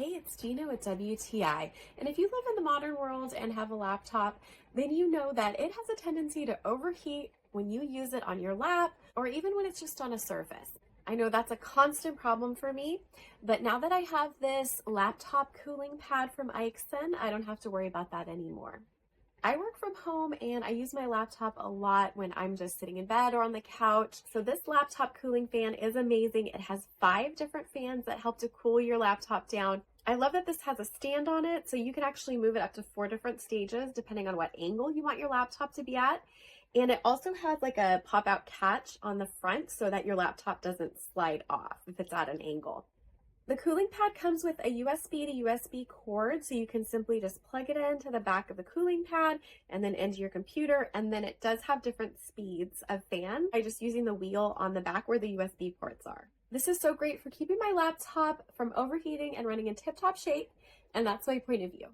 Hey, it's Gina with WTI. And if you live in the modern world and have a laptop, then you know that it has a tendency to overheat when you use it on your lap or even when it's just on a surface. I know that's a constant problem for me, but now that I have this laptop cooling pad from AICHESON, I don't have to worry about that anymore. I work from home and I use my laptop a lot when I'm just sitting in bed or on the couch. So this laptop cooling fan is amazing. It has 5 different fans that help to cool your laptop down. I love that this has a stand on it, so you can actually move it up to 4 different stages depending on what angle you want your laptop to be at. And it also has like a pop-out catch on the front so that your laptop doesn't slide off if it's at an angle. The cooling pad comes with a USB to USB cord, so you can simply just plug it into the back of the cooling pad and then into your computer, and then it does have different speeds of fan by just using the wheel on the back where the USB ports are. This is so great for keeping my laptop from overheating and running in tip-top shape, and that's my point of view.